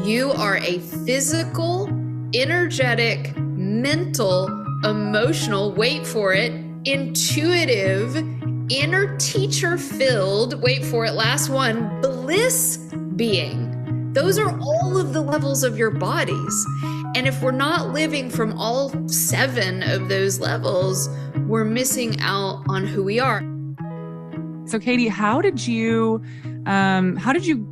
You are a physical, energetic, mental, emotional, wait for it, intuitive, inner teacher-filled, wait for it, last one, bliss being. Those are all of the levels of your bodies. And if we're not living from all 7 of those levels, we're missing out on who we are. So Katie, how did you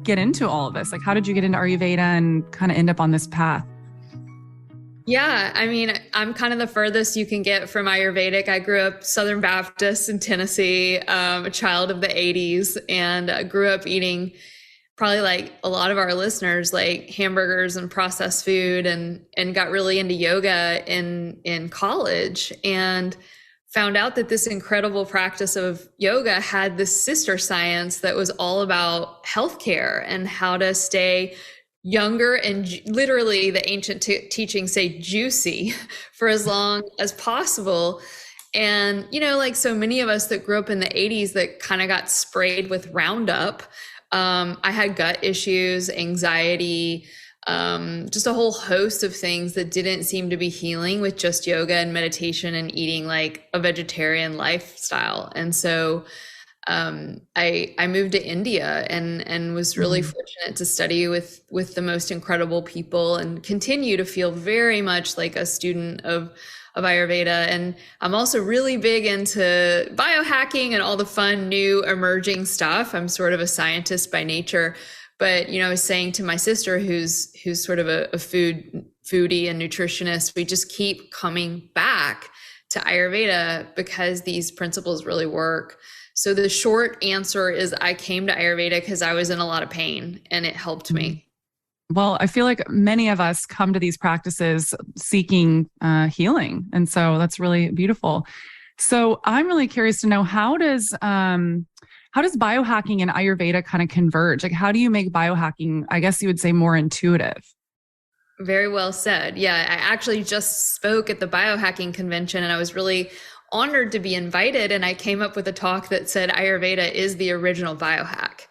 get into all of this? Like, how did you get into Ayurveda and kind of end up on this path? Yeah, I mean, I'm kind of the furthest you can get from Ayurvedic. I grew up Southern Baptist in Tennessee, a child of the 80s, and grew up eating probably like a lot of our listeners, like hamburgers and processed food, and got really into yoga in college, and found out that this incredible practice of yoga had this sister science that was all about healthcare and how to stay younger and literally the ancient teachings say juicy for as long as possible. And, you know, like so many of us that grew up in the 80s that kind of got sprayed with Roundup, I had gut issues, anxiety, just a whole host of things that didn't seem to be healing with just yoga and meditation and eating like a vegetarian lifestyle. And so I moved to India and was really fortunate to study with the most incredible people and continue to feel very much like a student of Ayurveda. And I'm also really big into biohacking and all the fun new emerging stuff. I'm sort of a scientist by nature. But, you know, I was saying to my sister, who's sort of a foodie and nutritionist, we just keep coming back to Ayurveda because these principles really work. So the short answer is I came to Ayurveda because I was in a lot of pain and it helped me. Well, I feel like many of us come to these practices seeking healing. And so that's really beautiful. So I'm really curious to know, how does biohacking and Ayurveda kind of converge? Like, how do you make biohacking, I guess you would say, more intuitive? Very well said. Yeah, I actually just spoke at the biohacking convention and I was really honored to be invited. And I came up with a talk that said Ayurveda is the original biohack.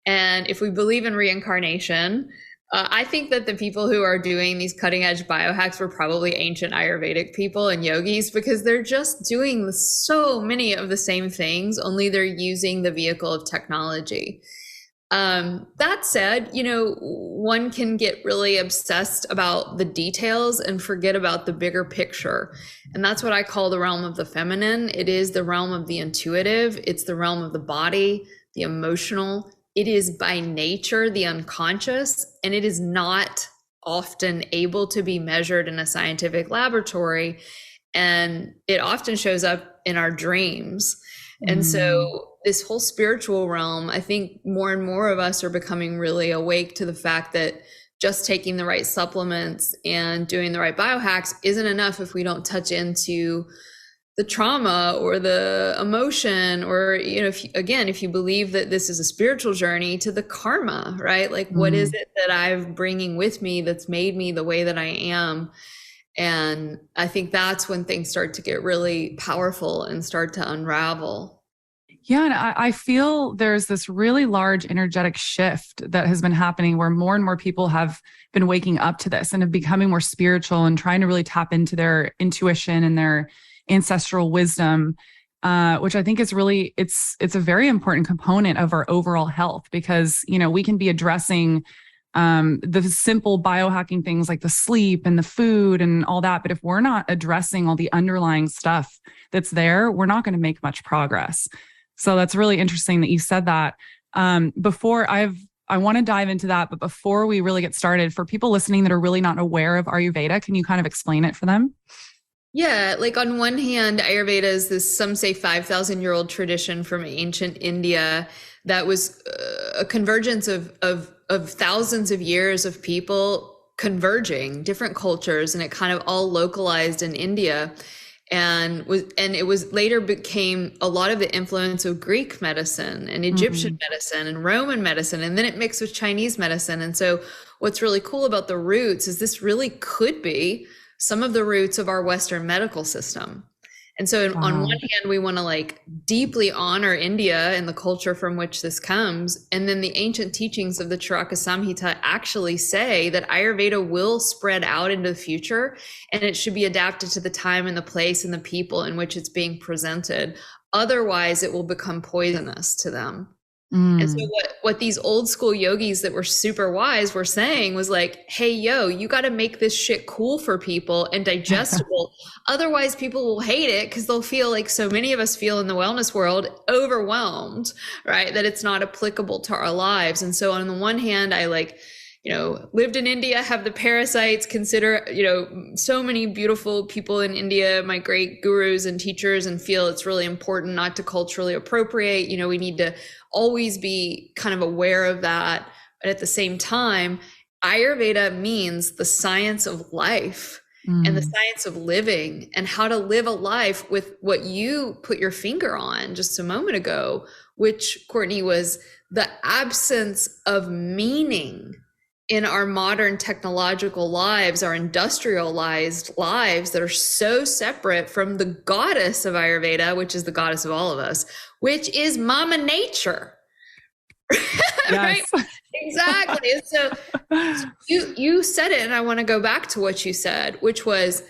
And if we believe in reincarnation, I think that the people who are doing these cutting edge biohacks were probably ancient Ayurvedic people and yogis, because they're just doing so many of the same things, only they're using the vehicle of technology. That said, you know, one can get really obsessed about the details and forget about the bigger picture. And that's what I call the realm of the feminine. It is the realm of the intuitive. It's the realm of the body, the emotional. It is by nature the unconscious, and it is not often able to be measured in a scientific laboratory. And it often shows up in our dreams. And so this whole spiritual realm, I think more and more of us are becoming really awake to the fact that just taking the right supplements and doing the right biohacks isn't enough if we don't touch into the trauma or the emotion, or, you know, if you believe that this is a spiritual journey, to the karma, right? Like, what is it that I'm bringing with me that's made me the way that I am? And I think that's when things start to get really powerful and start to unravel. Yeah. And I feel there's this really large energetic shift that has been happening where more and more people have been waking up to this and have becoming more spiritual and trying to really tap into their intuition and their ancestral wisdom, which I think is really, it's a very important component of our overall health, because, you know, we can be addressing the simple biohacking things like the sleep and the food and all that. But if we're not addressing all the underlying stuff that's there, we're not going to make much progress. So that's really interesting that you said that. I want to dive into that, but before we really get started, for people listening that are really not aware of Ayurveda, can you kind of explain it for them? Yeah, like on one hand, Ayurveda is this, some say 5,000-year-old tradition from ancient India that was a convergence of thousands of years of people converging, different cultures, and it kind of all localized in India. And it was later became a lot of the influence of Greek medicine and Egyptian medicine and Roman medicine, and then it mixed with Chinese medicine. And so what's really cool about the roots is this really could be some of the roots of our Western medical system. And so on Wow. one hand, we want to like deeply honor India and the culture from which this comes. And then the ancient teachings of the Charaka Samhita actually say that Ayurveda will spread out into the future, and it should be adapted to the time and the place and the people in which it's being presented. Otherwise, it will become poisonous to them. And so Mm. what these old school yogis that were super wise were saying was like, hey, yo, you got to make this shit cool for people and digestible. Otherwise, people will hate it because they'll feel like so many of us feel in the wellness world overwhelmed, right? That it's not applicable to our lives. And so on the one hand, I like, lived in India, have the parasites, consider, so many beautiful people in India, my great gurus and teachers, and feel it's really important not to culturally appropriate. We need to always be kind of aware of that. But at the same time, Ayurveda means the science of life and the science of living and how to live a life with what you put your finger on just a moment ago, which, Courtney, was the absence of meaning in our modern technological lives, our industrialized lives that are so separate from the goddess of Ayurveda, which is the goddess of all of us, which is Mama Nature. Right? Exactly. So you said it, and I want to go back to what you said, which was,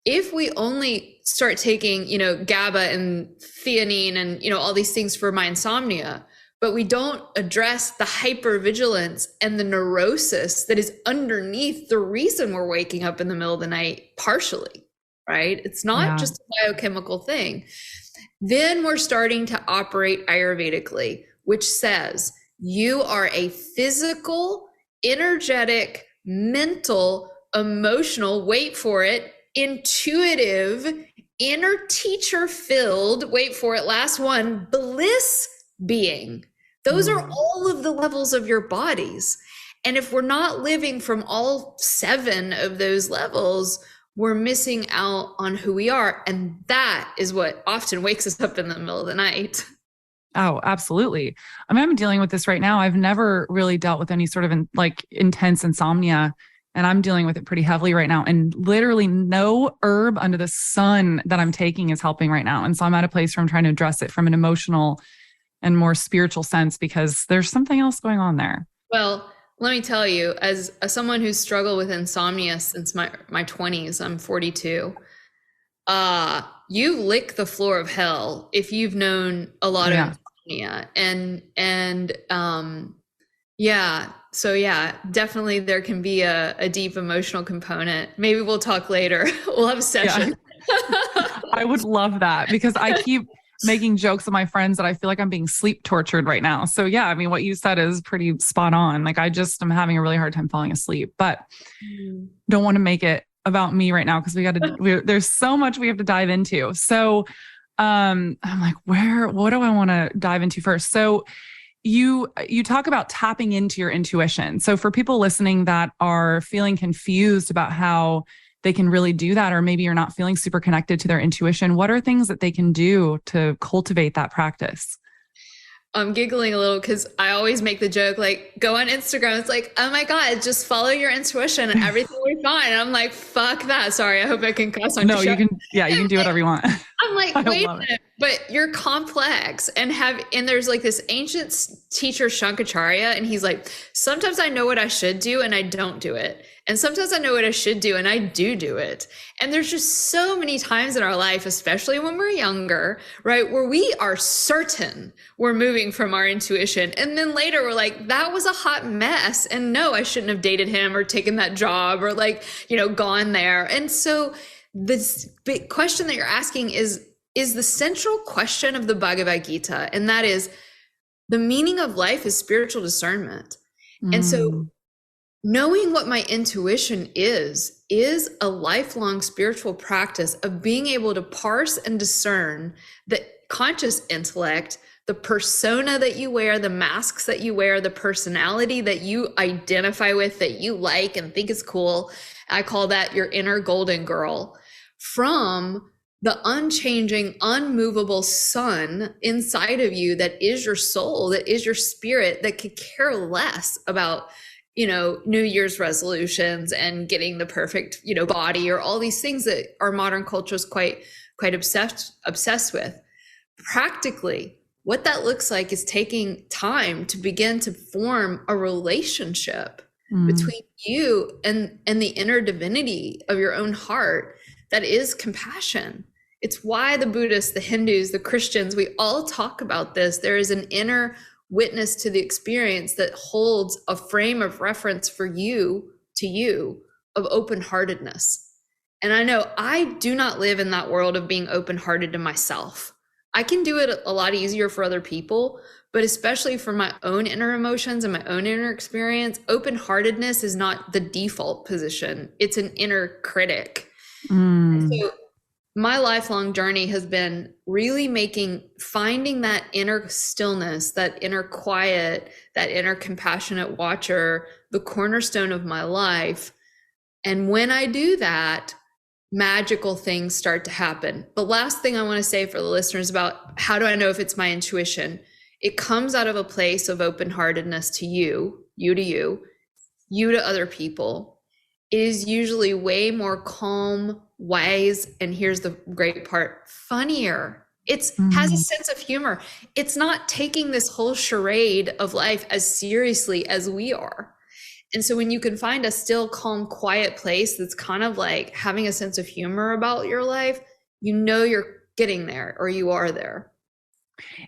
if we only start taking, GABA and theanine and, all these things for my insomnia, but we don't address the hypervigilance and the neurosis that is underneath the reason we're waking up in the middle of the night, partially, right? It's not just a biochemical thing. Then we're starting to operate Ayurvedically, which says you are a physical, energetic, mental, emotional, wait for it, intuitive, inner teacher filled, wait for it, last one, bliss being. Those are all of the levels of your bodies. And if we're not living from all 7 of those levels, we're missing out on who we are. And that is what often wakes us up in the middle of the night. Oh, absolutely. I mean, I'm dealing with this right now. I've never really dealt with any sort of intense insomnia, and I'm dealing with it pretty heavily right now. And literally no herb under the sun that I'm taking is helping right now. And so I'm at a place where I'm trying to address it from an emotional and more spiritual sense, because there's something else going on there. Well, let me tell you, as someone who's struggled with insomnia since my 20s, I'm 42. You lick the floor of hell if you've known a lot of insomnia. So definitely there can be a deep emotional component. Maybe we'll talk later. We'll have a session. Yeah. I would love that, because I keep making jokes with my friends that I feel like I'm being sleep tortured right now. So yeah, I mean, what you said is pretty spot on. Like, I'm having a really hard time falling asleep, but don't want to make it about me right now, because there's so much we have to dive into. So I'm like, what do I want to dive into first? So you talk about tapping into your intuition. So for people listening that are feeling confused about how they can really do that, or maybe you're not feeling super connected to their intuition, what are things that they can do to cultivate that practice? I'm giggling a little because I always make the joke, like, go on Instagram. It's like, oh my God, just follow your intuition and everything will be fine. And I'm like, fuck that. Sorry, I hope I can cuss on your show. You can do whatever you want. I'm like, wait a minute, but you're complex and there's like this ancient teacher, Shankaracharya, and he's like, sometimes I know what I should do and I don't do it. And sometimes I know what I should do and I do it. And there's just so many times in our life, especially when we're younger, right, where we are certain we're moving from our intuition. And then later we're like, that was a hot mess. And no, I shouldn't have dated him or taken that job or gone there. And so this big question that you're asking is the central question of the Bhagavad Gita. And that is, the meaning of life is spiritual discernment. And so knowing what my intuition is a lifelong spiritual practice of being able to parse and discern the conscious intellect, the persona that you wear, the masks that you wear, the personality that you identify with, that you like and think is cool. I call that your inner golden girl, from the unchanging, unmovable sun inside of you that is your soul, that is your spirit, that could care less about New Year's resolutions and getting the perfect, body, or all these things that our modern culture is quite obsessed with. Practically, what that looks like is taking time to begin to form a relationship between you and the inner divinity of your own heart that is compassion. It's why the Buddhists, the Hindus, the Christians, we all talk about this. There is an inner witness to the experience that holds a frame of reference for you of open-heartedness. And I know I do not live in that world of being open-hearted to myself. I can do it a lot easier for other people, but especially for my own inner emotions and my own inner experience, open-heartedness is not the default position. It's an inner critic. So my lifelong journey has been really finding that inner stillness, that inner quiet, that inner compassionate watcher, the cornerstone of my life. And when I do that, magical things start to happen. The last thing I want to say for the listeners about how do I know if it's my intuition? It comes out of a place of open-heartedness to you to other people. It is usually way more calm, wise, and here's the great part, funnier. It has a sense of humor. It's not taking this whole charade of life as seriously as we are. And so when you can find a still, calm, quiet place that's kind of like having a sense of humor about your life, you're getting there, or you are there.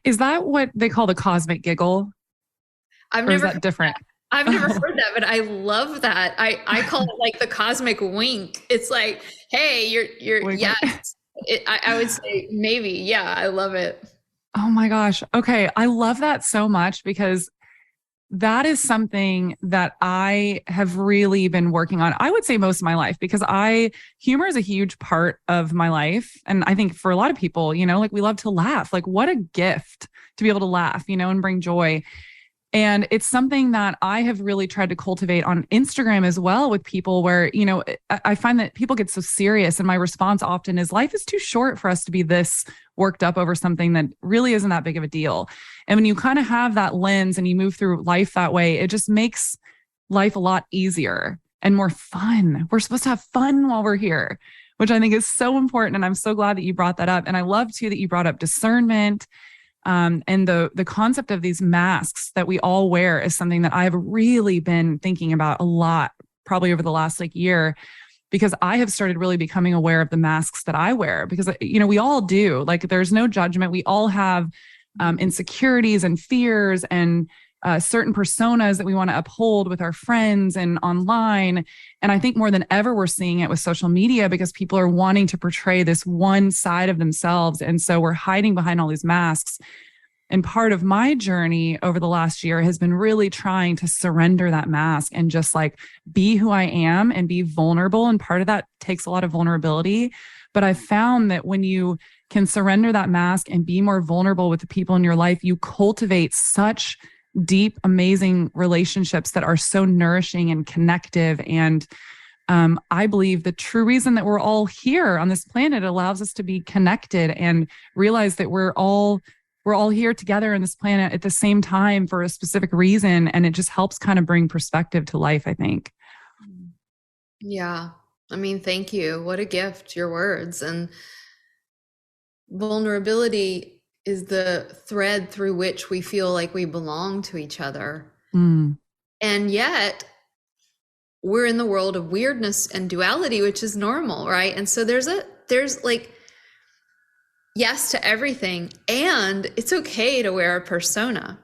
Is that what they call the cosmic giggle? Is that different? I've never heard that, but I love that. I call it like the cosmic wink. It's like, hey, you're yes. I would say maybe. Yeah, I love it. Oh my gosh. Okay. I love that so much because that is something that I have really been working on, I would say most of my life, because humor is a huge part of my life. And I think for a lot of people, like we love to laugh, like what a gift to be able to laugh, and bring joy. And it's something that I have really tried to cultivate on Instagram as well with people where, I find that people get so serious. And my response often is life is too short for us to be this worked up over something that really isn't that big of a deal. And when you kind of have that lens and you move through life that way, it just makes life a lot easier and more fun. We're supposed to have fun while we're here, which I think is so important. And I'm so glad that you brought that up. And I love too that you brought up discernment. And the concept of these masks that we all wear is something that I've really been thinking about a lot, probably over the last year, because I have started really becoming aware of the masks that I wear because, we all do, there's no judgment. We all have insecurities and fears and certain personas that we want to uphold with our friends and online. And I think more than ever, we're seeing it with social media because people are wanting to portray this one side of themselves. And so we're hiding behind all these masks. And part of my journey over the last year has been really trying to surrender that mask and just be who I am and be vulnerable. And part of that takes a lot of vulnerability. But I found that when you can surrender that mask and be more vulnerable with the people in your life, you cultivate such deep, amazing relationships that are so nourishing and connective. And I believe the true reason that we're all here on this planet allows us to be connected and realize that we're all here together on this planet at the same time for a specific reason. And it just helps kind of bring perspective to life, I think. Yeah. I mean, thank you. What a gift, your words. And vulnerability is the thread through which we feel like we belong to each other. And yet we're in the world of weirdness and duality, which is normal, right? And so there's yes to everything. And it's okay to wear a persona,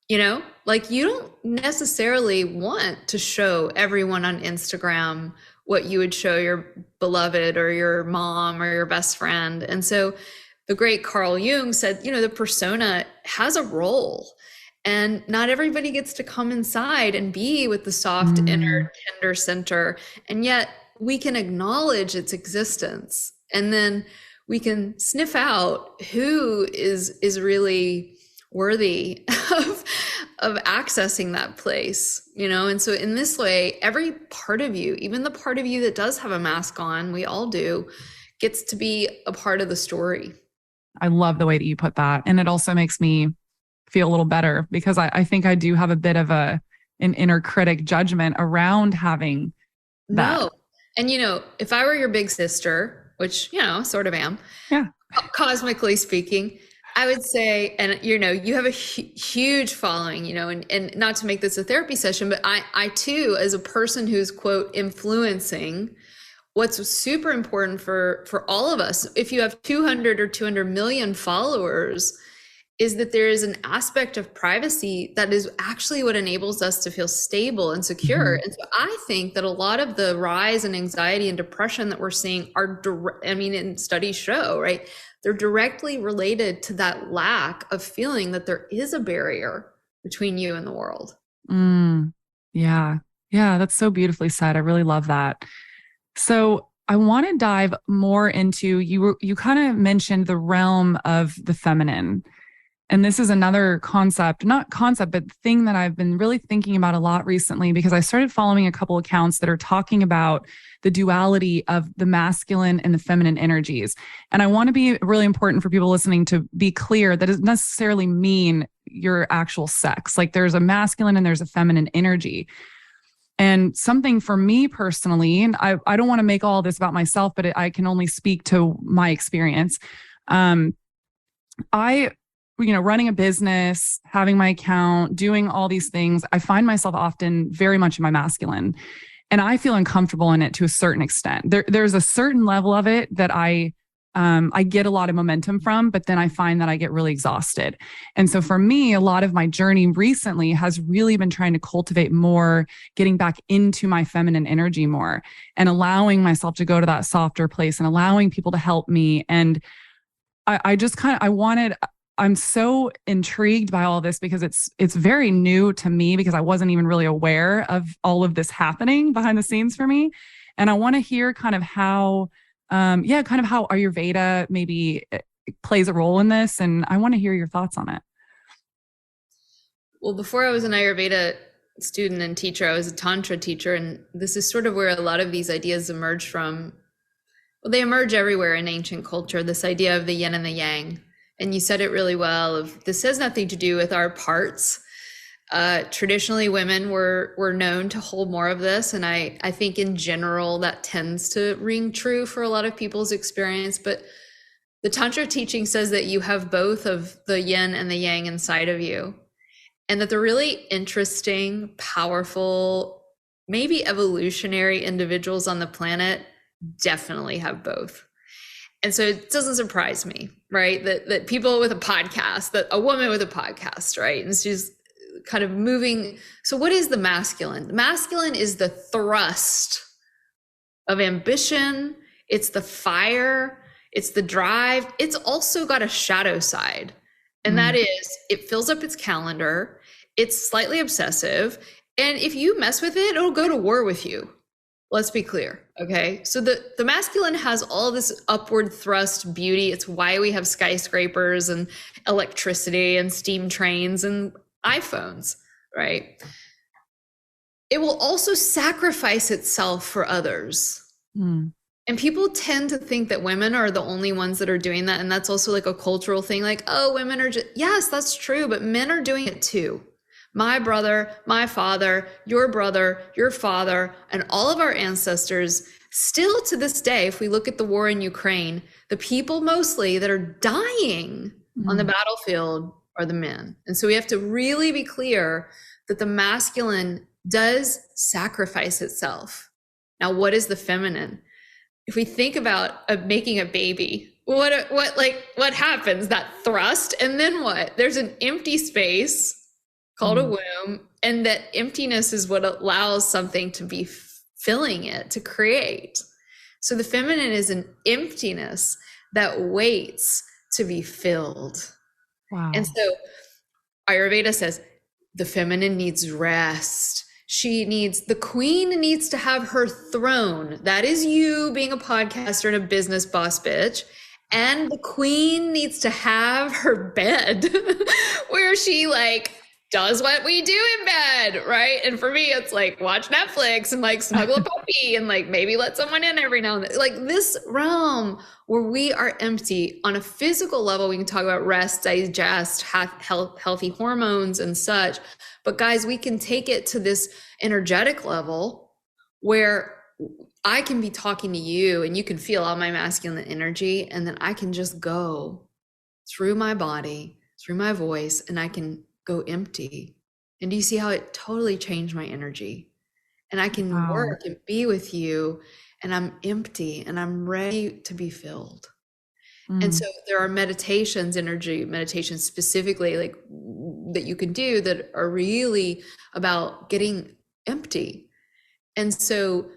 you don't necessarily want to show everyone on Instagram what you would show your beloved or your mom or your best friend. And so the great Carl Jung said, the persona has a role and not everybody gets to come inside and be with the soft inner tender center. And yet we can acknowledge its existence and then we can sniff out who is really worthy of accessing that place, And so in this way, every part of you, even the part of you that does have a mask on, we all do, gets to be a part of the story. I love the way that you put that. And it also makes me feel a little better because I think I do have a bit of a an inner critic judgment around having that. No. And, if I were your big sister, which, sort of am, yeah, cosmically speaking, I would say, and you have a huge following, and not to make this a therapy session, but I too, as a person who's quote influencing, what's super important for all of us, if you have 200 or 200 million followers, is that there is an aspect of privacy that is actually what enables us to feel stable and secure. And so I think that a lot of the rise in anxiety and depression that we're seeing are, and studies show, right? They're directly related to that lack of feeling that there is a barrier between you and the world. Yeah. Yeah. That's so beautifully said. I really love that. So I want to dive more into, you kind of mentioned the realm of the feminine. And this is another but thing that I've been really thinking about a lot recently, because I started following a couple accounts that are talking about the duality of the masculine and the feminine energies. And I want to be really important for people listening to be clear that doesn't necessarily mean your actual sex. Like there's a masculine and there's a feminine energy. And something for me personally, and I don't want to make all this about myself, but I can only speak to my experience. Running a business, having my account, doing all these things, I find myself often very much in my masculine, and I feel uncomfortable in it to a certain extent. There's a certain level of it that I get a lot of momentum from, but then I find that I get really exhausted. And so for me, a lot of my journey recently has really been trying to cultivate more, getting back into my feminine energy more and allowing myself to go to that softer place and allowing people to help me. And I'm so intrigued by all this because it's very new to me, because I wasn't even really aware of all of this happening behind the scenes for me. And I want to hear kind of how Ayurveda maybe plays a role in this. And I want to hear your thoughts on it. Well, before I was an Ayurveda student and teacher, I was a Tantra teacher. And this is sort of where a lot of these ideas emerge from. Well, they emerge everywhere in ancient culture, this idea of the yin and the yang. And you said it really well, this has nothing to do with our parts. Traditionally, women were known to hold more of this. And I think in general, that tends to ring true for a lot of people's experience. But the Tantra teaching says that you have both of the yin and the yang inside of you. And that the really interesting, powerful, maybe evolutionary individuals on the planet definitely have both. And so it doesn't surprise me, right? That people with a podcast, that a woman with a podcast, right? And she's kind of moving. So what is the masculine? The masculine is the thrust of ambition. It's the fire. It's the drive. It's also got a shadow side. And that is, it fills up its calendar. It's slightly obsessive. And if you mess with it, it'll go to war with you. Let's be clear. Okay. So the masculine has all this upward thrust beauty. It's why we have skyscrapers and electricity and steam trains and iPhones, right? It will also sacrifice itself for others. And people tend to think that women are the only ones that are doing that. And that's also like a cultural thing. Like, oh, women are just, yes, that's true. But men are doing it too. My brother, my father, your father, and all of our ancestors, still to this day, if we look at the war in Ukraine, the people mostly that are dying on the battlefield are the men. And so we have to really be clear that the masculine does sacrifice itself. Now, what is the feminine? If we think about making a baby, what happens? That thrust, and then what? There's an empty space called a womb, and that emptiness is what allows something to be filling it, to create. So the feminine is an emptiness that waits to be filled. Wow. And so Ayurveda says the feminine needs rest. The queen needs to have her throne. That is you being a podcaster and a business boss bitch. And the queen needs to have her bed where she does what we do in bed, right? And for me, it's watch Netflix and snuggle a puppy and maybe let someone in every now and then. This realm where we are empty on a physical level, we can talk about rest, digest, healthy hormones and such. But guys, we can take it to this energetic level where I can be talking to you and you can feel all my masculine energy. And then I can just go through my body, through my voice, and I can go empty. And do you see how it totally changed my energy? And I can work and be with you, and I'm empty and I'm ready to be filled. And so there are meditations, energy meditations specifically, like that you can do that are really about getting empty. And so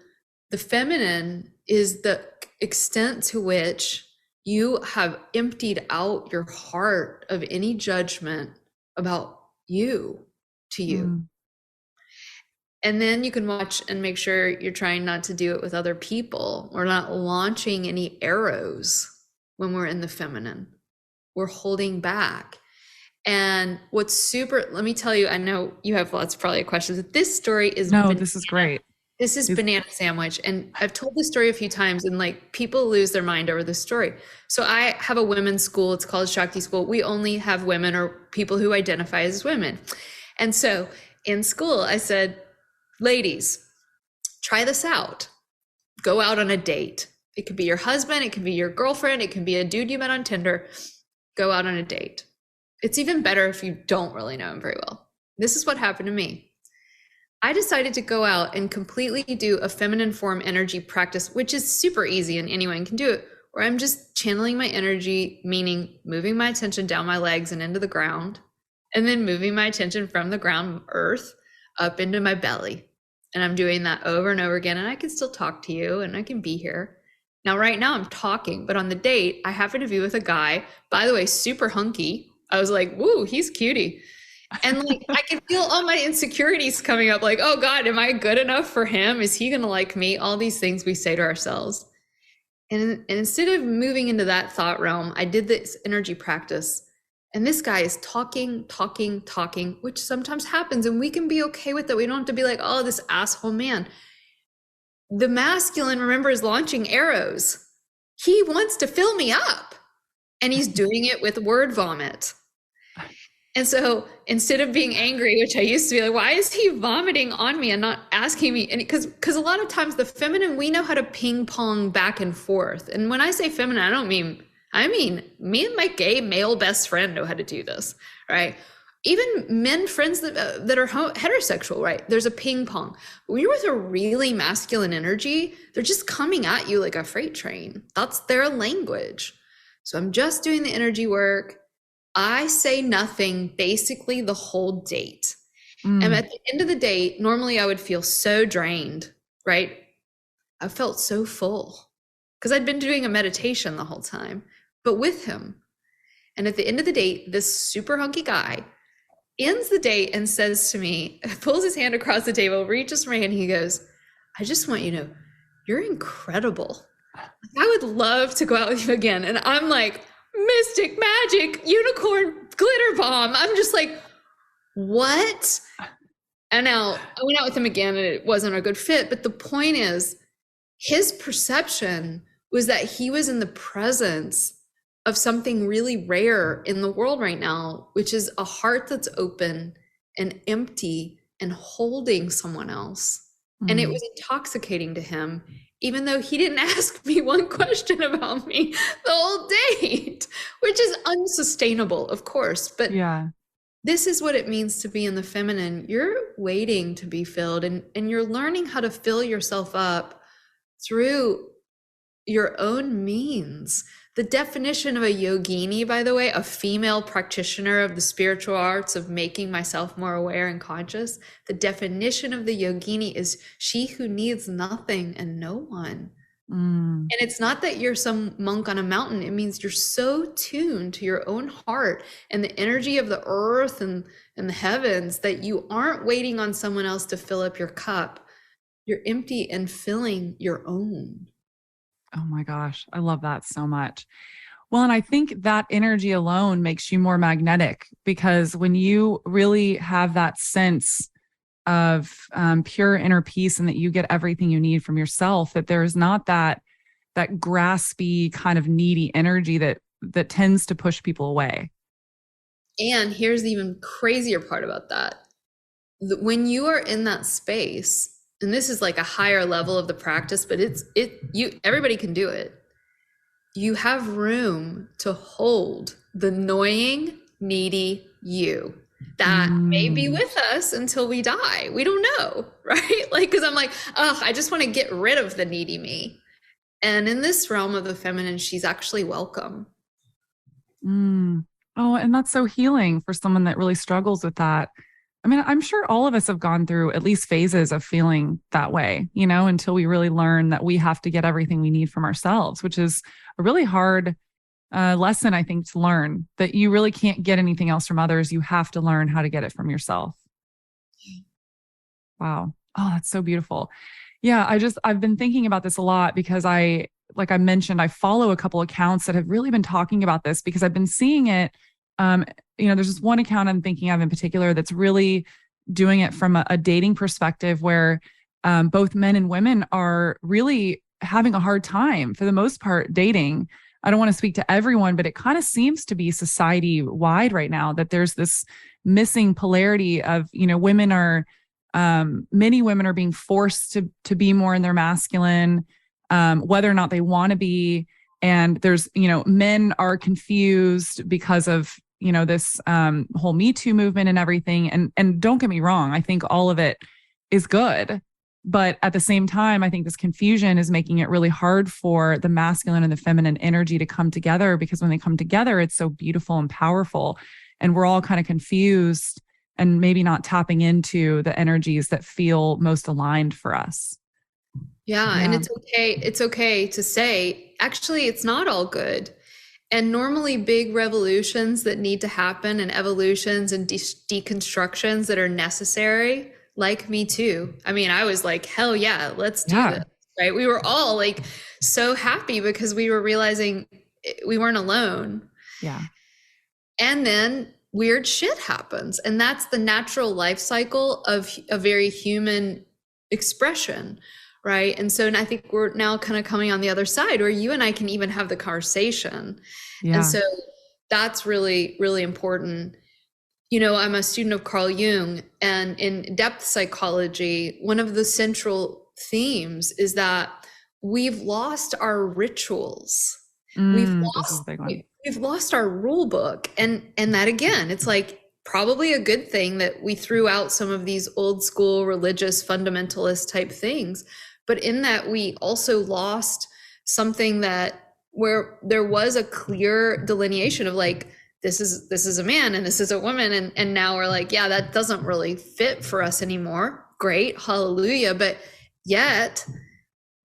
the feminine is the extent to which you have emptied out your heart of any judgment about you to you. And then you can watch and make sure you're trying not to do it with other people. We're not launching any arrows when we're in the feminine. We're holding back. And what's super, let me tell you, I know you have lots probably of questions. This story is this is great. This is banana sandwich. And I've told this story a few times and like people lose their mind over this story. So I have a women's school. It's called Shakti School. We only have women or people who identify as women. And so in school, I said, ladies, try this out. Go out on a date. It could be your husband. It could be your girlfriend. It can be a dude you met on Tinder. Go out on a date. It's even better if you don't really know him very well. This is what happened to me. I decided to go out and completely do a feminine form energy practice, which is super easy and anyone can do it, where I'm just channeling my energy, meaning moving my attention down my legs and into the ground, and then moving my attention from the ground, earth, up into my belly. And I'm doing that over and over again. And I can still talk to you and I can be here. Now, right now I'm talking, but on the date, I happen to be with a guy, by the way, super hunky. I was like, woo, he's cutie. And like, I can feel all my insecurities coming up. Like, oh God, am I good enough for him? Is he going to like me? All these things we say to ourselves. And instead of moving into that thought realm, I did this energy practice. And this guy is talking, which sometimes happens. And we can be okay with it. We don't have to be like, oh, this asshole man. The masculine, remember, is launching arrows. He wants to fill me up. And he's doing it with word vomit. And so instead of being angry, which I used to be like, why is he vomiting on me and not asking me? And because a lot of times the feminine, we know how to ping pong back and forth. And when I say feminine, I mean me and my gay male best friend know how to do this, right? Even men friends that are heterosexual, right? There's a ping pong. When you're with a really masculine energy, they're just coming at you like a freight train. That's their language. So I'm just doing the energy work. I say nothing basically the whole date. And at the end of the date, normally I would feel so drained, right? I felt so full because I'd been doing a meditation the whole time, but with him. And at the end of the date, this super hunky guy ends the date and says to me, pulls his hand across the table, reaches for my hand, and he goes, I just want you to know, you're incredible. I would love to go out with you again. And I'm like, mystic magic, unicorn, glitter bomb. I'm just like, what? And now I went out with him again and it wasn't a good fit. But the point is, his perception was that he was in the presence of something really rare in the world right now, which is a heart that's open and empty and holding someone else. And it was intoxicating to him, even though he didn't ask me one question about me the whole date, which is unsustainable, of course. But yeah, this is what it means to be in the feminine. You're waiting to be filled, and you're learning how to fill yourself up through your own means. The definition of a yogini, by the way, a female practitioner of the spiritual arts of making myself more aware and conscious, the definition of the yogini is she who needs nothing and no one. And it's not that you're some monk on a mountain. It means you're so tuned to your own heart and the energy of the earth and the heavens that you aren't waiting on someone else to fill up your cup. You're empty and filling your own. Oh my gosh, I love that so much. Well, and I think that energy alone makes you more magnetic, because when you really have that sense of pure inner peace and that you get everything you need from yourself, that there's not that graspy kind of needy energy that tends to push people away. And here's the even crazier part about that. when you are in that space, and this is like a higher level of the practice, but everybody can do it. You have room to hold the annoying, needy you that may be with us until we die. We don't know, right? Like, because I'm like, oh, I just want to get rid of the needy me. And in this realm of the feminine, she's actually welcome. Oh, and that's so healing for someone that really struggles with that. I mean, I'm sure all of us have gone through at least phases of feeling that way, until we really learn that we have to get everything we need from ourselves, which is a really hard lesson, I think, to learn, that you really can't get anything else from others. You have to learn how to get it from yourself. Wow. Oh, that's so beautiful. Yeah, I've been thinking about this a lot because like I mentioned, I follow a couple accounts that have really been talking about this because I've been seeing it. There's this one account I'm thinking of in particular that's really doing it from a dating perspective where both men and women are really having a hard time, for the most part, dating. I don't want to speak to everyone, but it kind of seems to be society wide right now that there's this missing polarity of, many women are being forced to be more in their masculine, whether or not they want to be. And there's, men are confused because of, this whole Me Too movement and everything. And don't get me wrong, I think all of it is good. But at the same time, I think this confusion is making it really hard for the masculine and the feminine energy to come together, because when they come together, it's so beautiful and powerful. And we're all kind of confused and maybe not tapping into the energies that feel most aligned for us. Yeah. And it's okay. It's okay to say, actually, it's not all good. And normally big revolutions that need to happen and evolutions and deconstructions that are necessary, like Me Too. I mean, I was like, hell yeah, let's do this, right? We were all like so happy because we were realizing we weren't alone. Yeah. And then weird shit happens. And that's the natural life cycle of a very human expression, right? And so, and I think we're now kind of coming on the other side where you and I can even have the conversation. Yeah. And so that's really, really important. I'm a student of Carl Jung, and in depth psychology, one of the central themes is that we've lost our rituals. We've lost our rule book. And that, again, it's like probably a good thing that we threw out some of these old school religious fundamentalist type things. But in that, we also lost something where there was a clear delineation of like, this is a man and this is a woman. And now we're like, yeah, that doesn't really fit for us anymore. Great. Hallelujah. But yet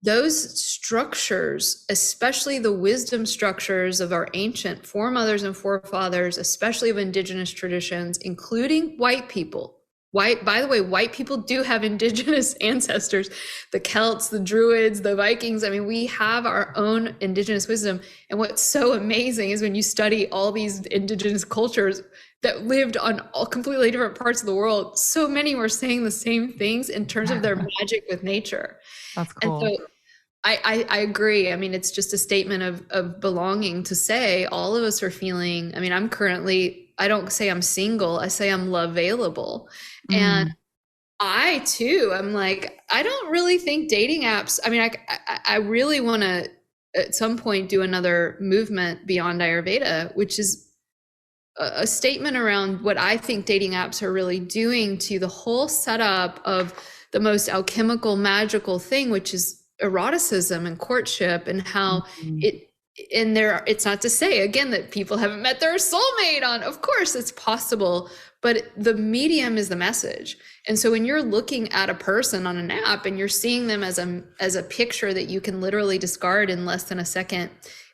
those structures, especially the wisdom structures of our ancient foremothers and forefathers, especially of indigenous traditions, including white people. By the way, white people do have indigenous ancestors, the Celts, the Druids, the Vikings. I mean, we have our own indigenous wisdom. And what's so amazing is when you study all these indigenous cultures that lived on all completely different parts of the world, so many were saying the same things in terms of their magic with nature. That's cool. And so I agree. I mean, it's just a statement of belonging to say all of us are feeling, I mean, I don't say I'm single, I say I'm love-available. And I too, I'm like, I don't really think dating apps, I mean, I really want to at some point do another movement beyond Ayurveda, which is a statement around what I think dating apps are really doing to the whole setup of the most alchemical, magical thing, which is eroticism and courtship, and how it's not to say again that people haven't met their soulmate on, of course it's possible, but the medium is the message. And so when you're looking at a person on an app and you're seeing them as a picture that you can literally discard in less than a second,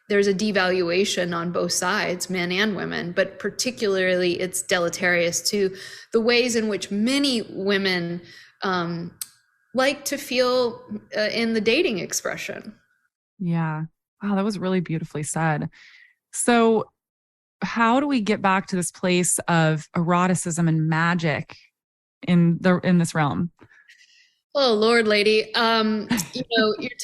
there's a devaluation on both sides, men and women, but particularly it's deleterious to the ways in which many women like to feel in the dating expression. Yeah. Wow, that was really beautifully said. So how do we get back to this place of eroticism and magic in this realm? Oh, Lord, lady. You're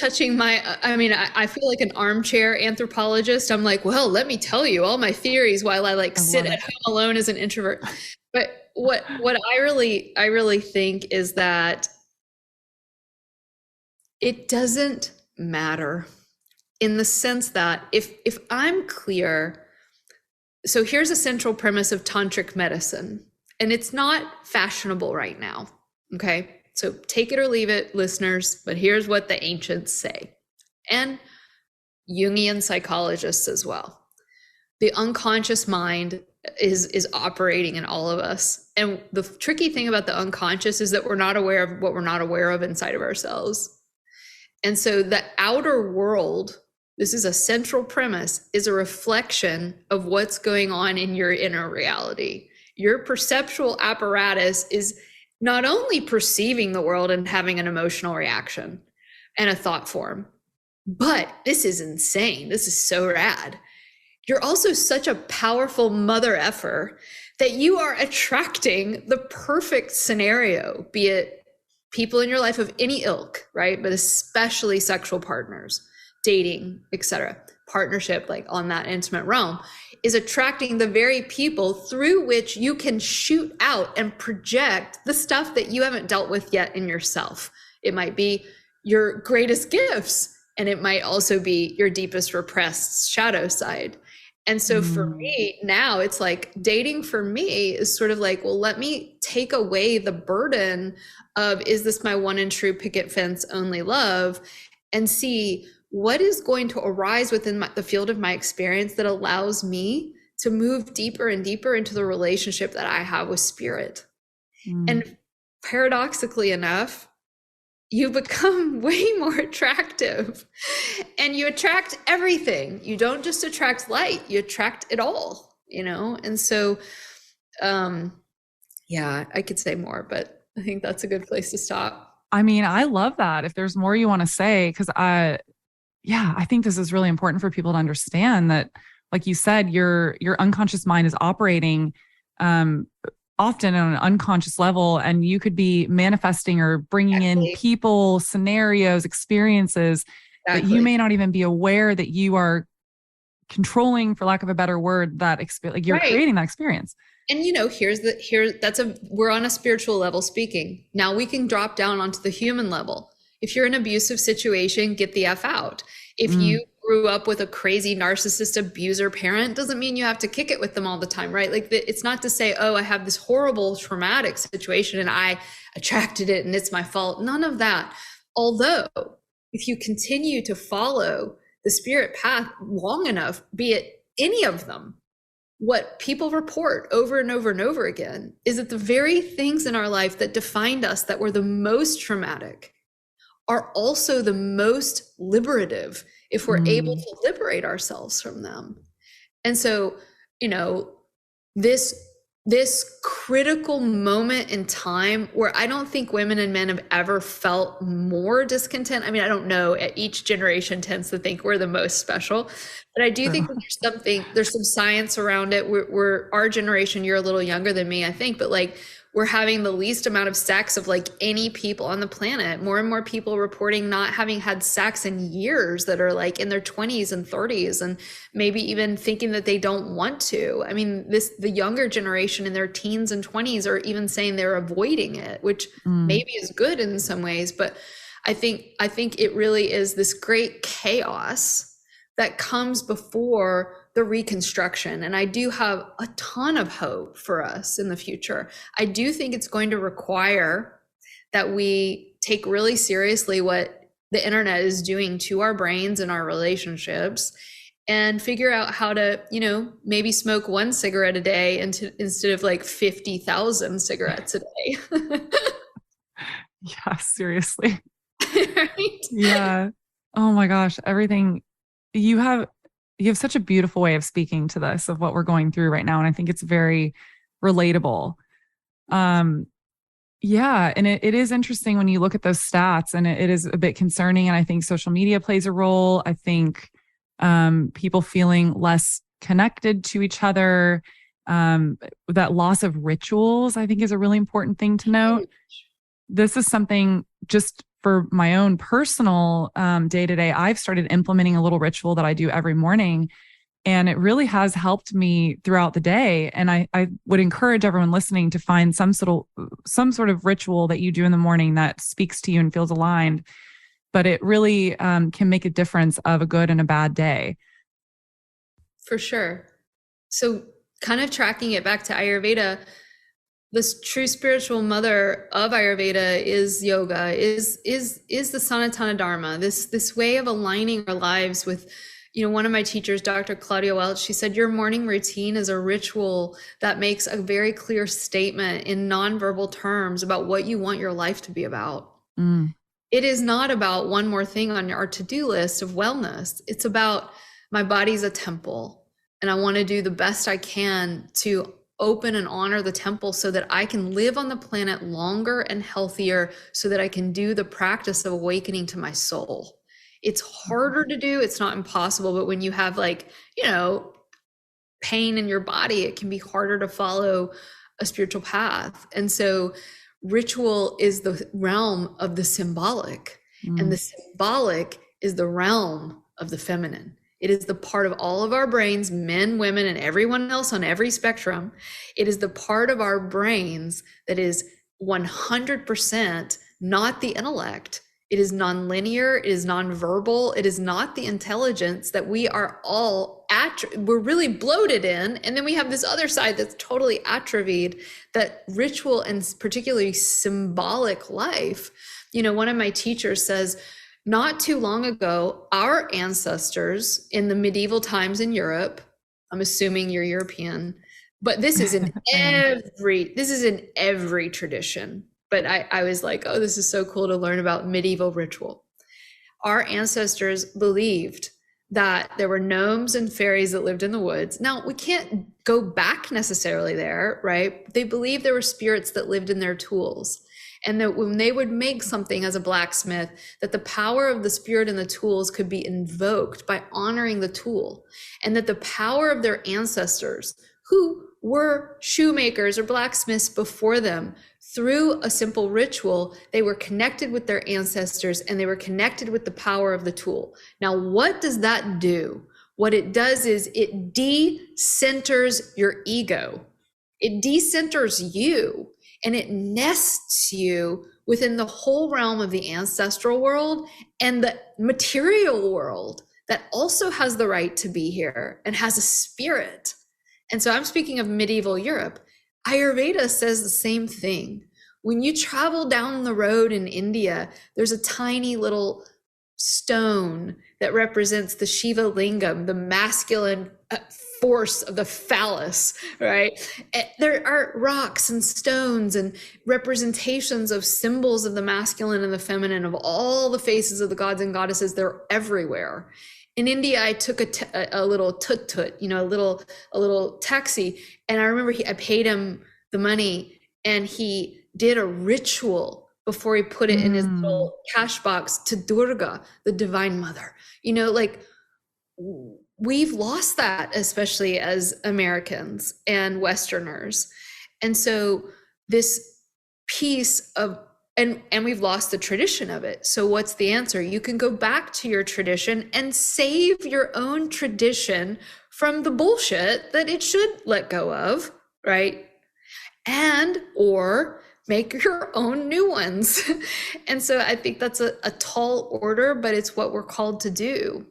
touching I feel like an armchair anthropologist. I'm like, well, let me tell you all my theories while I sit at home alone as an introvert. But what I really think is that it doesn't matter, in the sense that if I'm clear, so here's a central premise of tantric medicine, and it's not fashionable right now. Okay. So take it or leave it, listeners, but here's what the ancients say, and Jungian psychologists as well. The unconscious mind is operating in all of us. And the tricky thing about the unconscious is that we're not aware of what we're not aware of inside of ourselves. And so the outer world, this is a central premise, is a reflection of what's going on in your inner reality. Your perceptual apparatus is not only perceiving the world and having an emotional reaction and a thought form, but this is insane. This is so rad. You're also such a powerful mother effer that you are attracting the perfect scenario, be it people in your life of any ilk, right? But especially sexual partners, dating, etc. Partnership, like on that intimate realm, is attracting the very people through which you can shoot out and project the stuff that you haven't dealt with yet in yourself. It might be your greatest gifts, and it might also be your deepest repressed shadow side. And so for me now, it's like dating for me is sort of like, well, let me take away the burden of, is this my one and true picket fence only love, and see what is going to arise within the field of my experience that allows me to move deeper and deeper into the relationship that I have with spirit. And paradoxically enough, you become way more attractive, and you attract everything. You don't just attract light, you attract it all, And so, yeah, I could say more, but I think that's a good place to stop. I mean, I love that. If there's more you want to say, because I think this is really important for people to understand that, like you said, your unconscious mind is operating often on an unconscious level, and you could be manifesting or bringing in people, scenarios, experiences that you may not even be aware that you are controlling, for lack of a better word, that experience. Like you're creating that experience. And we're on a spiritual level speaking. Now we can drop down onto the human level. If you're in an abusive situation, get the F out. If you grew up with a crazy narcissist abuser parent, doesn't mean you have to kick it with them all the time, right? Like it's not to say, oh, I have this horrible traumatic situation and I attracted it and it's my fault. None of that. Although if you continue to follow the spirit path long enough, be it any of them, what people report over and over and over again is that the very things in our life that defined us, that were the most traumatic, are also the most liberative if we're able to liberate ourselves from them. And so, this critical moment in time where I don't think women and men have ever felt more discontent. I mean, I don't know, each generation tends to think we're the most special, but I do think that there's some science around it. We're our generation, you're a little younger than me, I think, but like, we're having the least amount of sex of like any people on the planet. More and more people reporting not having had sex in years, that are like in their 20s and 30s, and maybe even thinking that they don't want to. I mean, the younger generation in their teens and 20s are even saying they're avoiding it, which maybe is good in some ways. But I think it really is this great chaos that comes before the reconstruction. And I do have a ton of hope for us in the future. I do think it's going to require that we take really seriously what the internet is doing to our brains and our relationships, and figure out how to, maybe smoke one cigarette a day instead of like 50,000 cigarettes a day. Yeah, seriously. Right? Yeah. Oh my gosh. Everything you have such a beautiful way of speaking to this, of what we're going through right now. And I think it's very relatable. Yeah. And it is interesting when you look at those stats, and it is a bit concerning. And I think social media plays a role. I think people feeling less connected to each other, that loss of rituals, I think, is a really important thing to note. This is something just for my own personal day-to-day, I've started implementing a little ritual that I do every morning. And it really has helped me throughout the day. And I would encourage everyone listening to find some sort of ritual that you do in the morning that speaks to you and feels aligned. But it really can make a difference of a good and a bad day. For sure. So kind of tracking it back to Ayurveda, this true spiritual mother of Ayurveda is yoga, is the Sanatana Dharma, this way of aligning our lives with, one of my teachers, Dr. Claudia Welch, she said, your morning routine is a ritual that makes a very clear statement in nonverbal terms about what you want your life to be about. It is not about one more thing on our to-do list of wellness. It's about my body's a temple, and I want to do the best I can to open and honor the temple so that I can live on the planet longer and healthier, so that I can do the practice of awakening to my soul. It's harder to do. It's not impossible, but when you have pain in your body, it can be harder to follow a spiritual path. And so ritual is the realm of the symbolic, and the symbolic is the realm of the feminine. It is the part of all of our brains, men, women, and everyone else on every spectrum. It is the part of our brains that is 100% not the intellect. It is nonlinear, it is nonverbal, it is not the intelligence that we are all we're really bloated in. And then we have this other side that's totally atrophied, that ritual and particularly symbolic life. One of my teachers says, not too long ago, our ancestors in the medieval times in Europe, I'm assuming you're European, but this is in every tradition. But I was like, oh, this is so cool to learn about medieval ritual. Our ancestors believed that there were gnomes and fairies that lived in the woods. Now, we can't go back necessarily there, right? They believed there were spirits that lived in their tools. And that when they would make something as a blacksmith, that the power of the spirit in the tools could be invoked by honoring the tool. And that the power of their ancestors, who were shoemakers or blacksmiths before them, through a simple ritual, they were connected with their ancestors and they were connected with the power of the tool. Now, what does that do? What it does is it de-centers your ego. It de-centers you, and it nests you within the whole realm of the ancestral world and the material world that also has the right to be here and has a spirit. And so I'm speaking of medieval Europe. Ayurveda says the same thing. When you travel down the road in India, there's a tiny little stone that represents the Shiva lingam, the masculine force of the phallus, right? There are rocks and stones and representations of symbols of the masculine and the feminine, of all the faces of the gods and goddesses. They're everywhere. In India, I took a little tut-tut, a little taxi. And I remember I paid him the money, and he did a ritual before he put it in his little cash box to Durga, the divine mother. We've lost that, especially as Americans and Westerners. And so this piece of, and we've lost the tradition of it. So what's the answer? You can go back to your tradition and save your own tradition from the bullshit that it should let go of, right? Or make your own new ones. And so I think that's a tall order, but it's what we're called to do.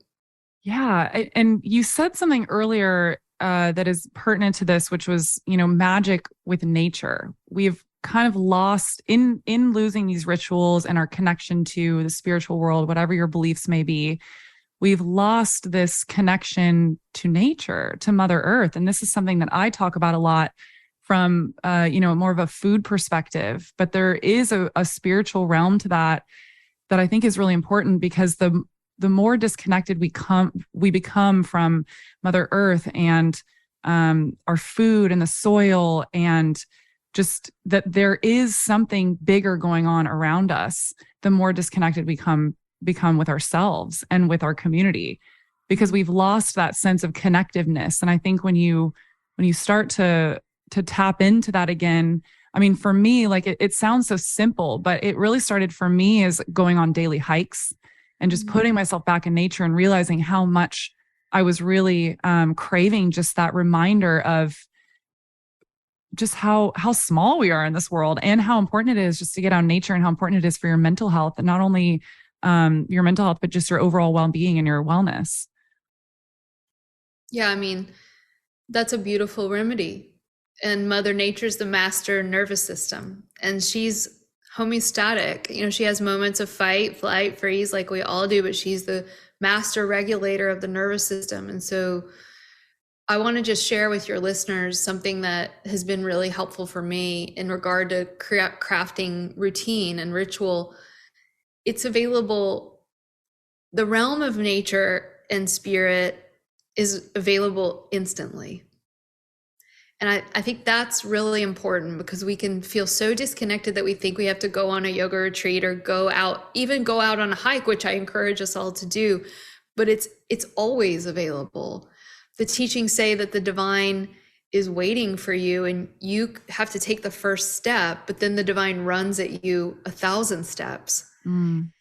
Yeah. And you said something earlier that is pertinent to this, which was, magic with nature. We've kind of lost in losing these rituals and our connection to the spiritual world, whatever your beliefs may be. We've lost this connection to nature, to Mother Earth. And this is something that I talk about a lot from, more of a food perspective, but there is a spiritual realm to that I think is really important, because the more disconnected we become from Mother Earth and our food and the soil, and just that there is something bigger going on around us, the more disconnected we become with ourselves and with our community, because we've lost that sense of connectiveness. And I think when you start to tap into that again, I mean, for me, like it sounds so simple, but it really started for me as going on daily hikes and just putting myself back in nature and realizing how much I was really craving just that reminder of just how small we are in this world, and how important it is just to get out in nature, and how important it is for your mental health, and not only your mental health, but just your overall well-being and your wellness. Yeah, I mean, that's a beautiful remedy. And Mother Nature's the master nervous system, and she's homeostatic. You know, she has moments of fight, flight, freeze, like we all do, but she's the master regulator of the nervous system. And so I want to just share with your listeners something that has been really helpful for me in regard to crafting routine and ritual. It's available. The realm of nature and spirit is available instantly. And I think that's really important, because we can feel so disconnected that we think we have to go on a yoga retreat or even go out on a hike, which I encourage us all to do, but it's always available. The teachings say that the divine is waiting for you, and you have to take the first step, but then the divine runs at you 1,000 steps. And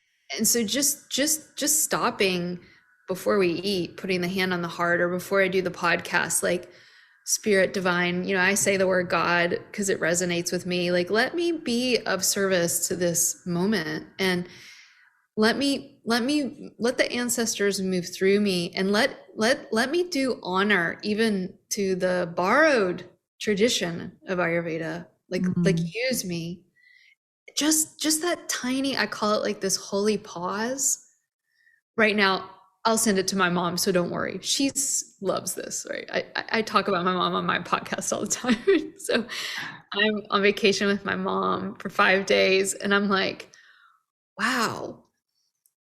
so just stopping before we eat, putting the hand on the heart, or before I do the podcast, like, spirit, divine, you know, I say the word God because it resonates with me. Like, let me be of service to this moment, and let the ancestors move through me, and let me do honor even to the borrowed tradition of Ayurveda. Like use me. Just that tiny, I call it like this holy pause. Right now, I'll send it to my mom, so don't worry. She loves this, right? I talk about my mom on my podcast all the time. So I'm on vacation with my mom for 5 days, and I'm like, wow,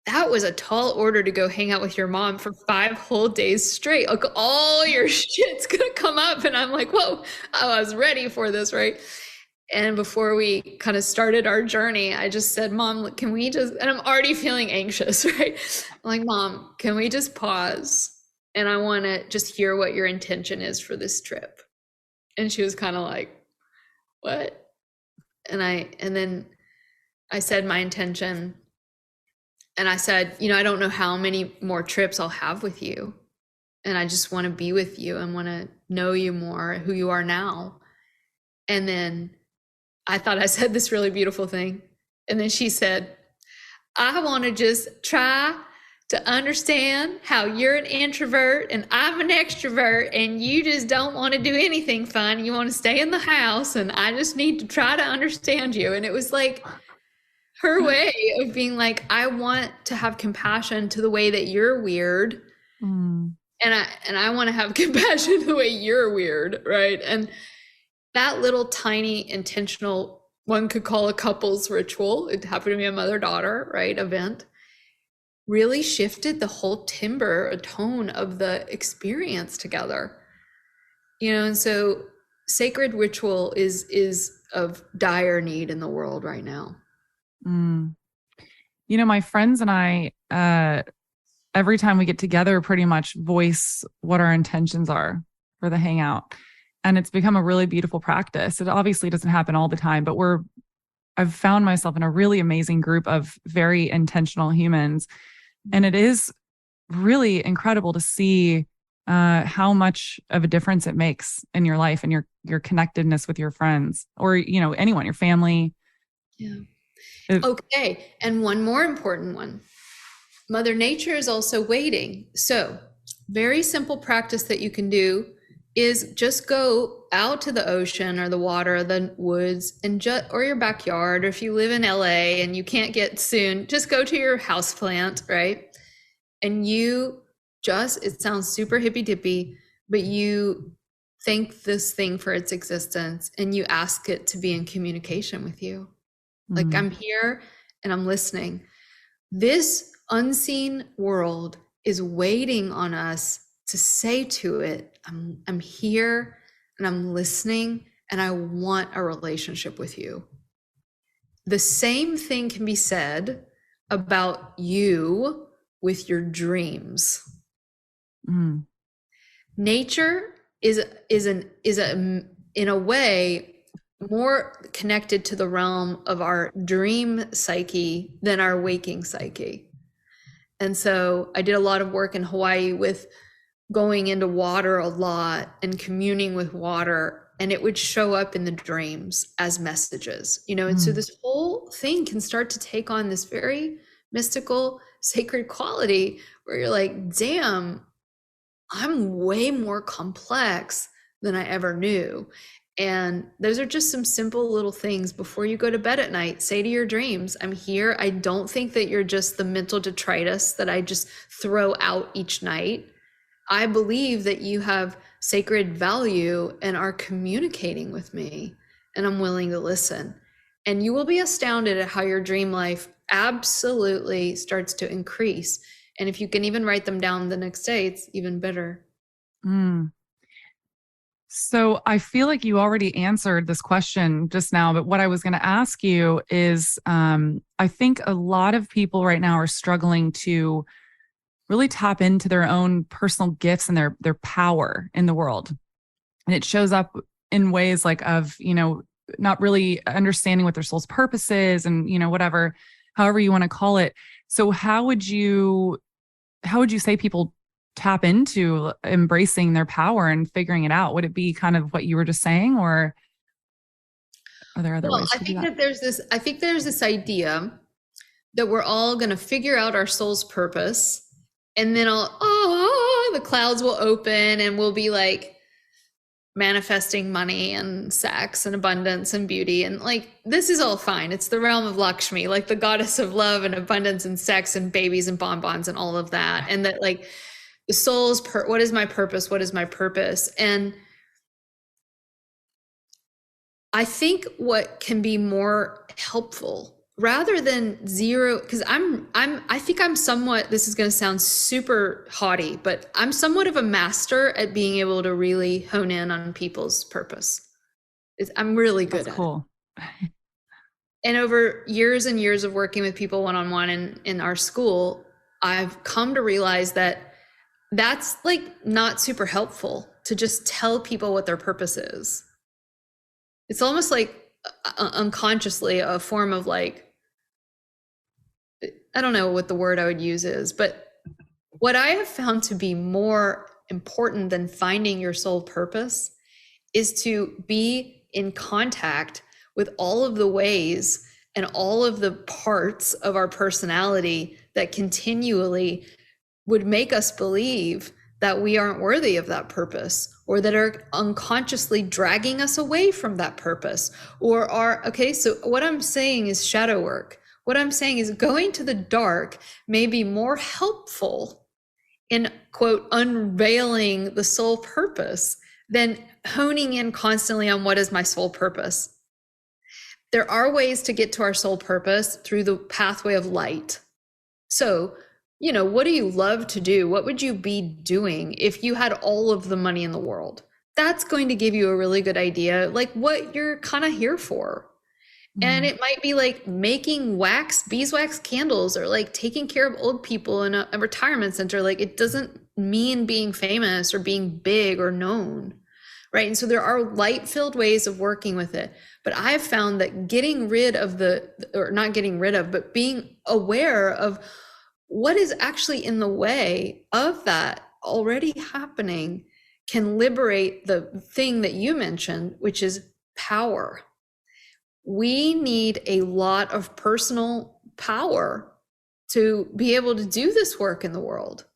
that was a tall order to go hang out with your mom for 5 whole days straight. Like, all your shit's gonna come up. And I'm like, whoa, I was ready for this, right? And before we kind of started our journey, I just said, Mom, can we just, and I'm already feeling anxious, right? I'm like, Mom, can we just pause? And I want to just hear what your intention is for this trip. And she was kind of like, what? And then I said my intention. And I said, you know, I don't know how many more trips I'll have with you. And I just want to be with you and want to know you more, who you are now. And then I thought I said this really beautiful thing. And then she said, I want to just try to understand how you're an introvert and I'm an extrovert, and you just don't want to do anything fun. You want to stay in the house, and I just need to try to understand you. And it was like her way of being like, I want to have compassion to the way that you're weird. And I want to have compassion to the way you're weird, right? And that little tiny intentional, one could call a couples ritual, it happened to be a mother-daughter, right, event, really shifted the whole tone of the experience together. You know, and so sacred ritual is of dire need in the world right now. You know, my friends and I, every time we get together, pretty much voice what our intentions are for the hangout. And it's become a really beautiful practice. It obviously doesn't happen all the time, but I've found myself in a really amazing group of very intentional humans. And it is really incredible to see how much of a difference it makes in your life and your connectedness with your friends, or, you know, anyone, your family. Yeah. Okay. And one more important one. Mother Nature is also waiting. So very simple practice that you can do is just go out to the ocean or the water or the woods, and or your backyard, or if you live in LA and you can't get soon, just go to your houseplant, right? And it sounds super hippy dippy, but you thank this thing for its existence, and you ask it to be in communication with you. Like, I'm here and I'm listening. This unseen world is waiting on us to say to it, I'm here and I'm listening, and I want a relationship with you. The same thing can be said about you with your dreams. Nature is in a way more connected to the realm of our dream psyche than our waking psyche. And so I did a lot of work in Hawaii with going into water a lot and communing with water, and it would show up in the dreams as messages, and so this whole thing can start to take on this very mystical, sacred quality where you're like, damn, I'm way more complex than I ever knew. And those are just some simple little things before you go to bed at night. Say to your dreams, I'm here. I don't think that you're just the mental detritus that I just throw out each night. I believe that you have sacred value and are communicating with me, and I'm willing to listen. And you will be astounded at how your dream life absolutely starts to increase. And if you can even write them down the next day, it's even better. So I feel like you already answered this question just now, but what I was going to ask you is, I think a lot of people right now are struggling to really tap into their own personal gifts and their power in the world. And it shows up in ways like of, not really understanding what their soul's purpose is and, whatever, however you want to call it. So how would you say people tap into embracing their power and figuring it out? Would it be kind of what you were just saying, or are there other ways to do that? I think there's this idea that we're all going to figure out our soul's purpose, and then the clouds will open and we'll be like manifesting money and sex and abundance and beauty. And like, this is all fine. It's the realm of Lakshmi, like the goddess of love and abundance and sex and babies and bonbons and all of that. And that like the soul's what is my purpose? What is my purpose? And I think what can be more helpful rather than zero, because I think I'm somewhat, this is going to sound super haughty, but I'm somewhat of a master at being able to really hone in on people's purpose. I'm really good at cool. it. And over years and years of working with people one-on-one in our school, I've come to realize that that's like not super helpful to just tell people what their purpose is. It's almost like unconsciously a form of like, I don't know what the word I would use is, but what I have found to be more important than finding your soul purpose is to be in contact with all of the ways and all of the parts of our personality that continually would make us believe that we aren't worthy of that purpose, or that are unconsciously dragging us away from that purpose, or so what I'm saying is shadow work. What I'm saying is going to the dark may be more helpful in, quote, unveiling the soul purpose than honing in constantly on what is my soul purpose. There are ways to get to our soul purpose through the pathway of light. So, what do you love to do? What would you be doing if you had all of the money in the world? That's going to give you a really good idea, like what you're kind of here for. And it might be like making beeswax candles, or like taking care of old people in a retirement center. Like, it doesn't mean being famous or being big or known, right? And so there are light-filled ways of working with it. But I've found that getting rid of not getting rid of, but being aware of what is actually in the way of that already happening can liberate the thing that you mentioned, which is power. We need a lot of personal power to be able to do this work in the world.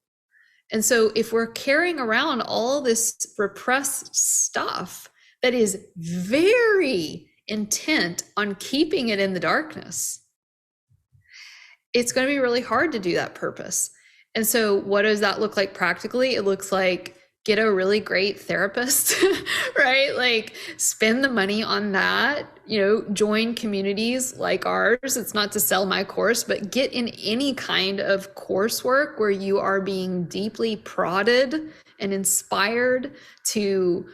And so if we're carrying around all this repressed stuff that is very intent on keeping it in the darkness, it's going to be really hard to do that purpose. And so what does that look like practically? It looks like get a really great therapist, right? Like spend the money on that, join communities like ours. It's not to sell my course, but get in any kind of coursework where you are being deeply prodded and inspired to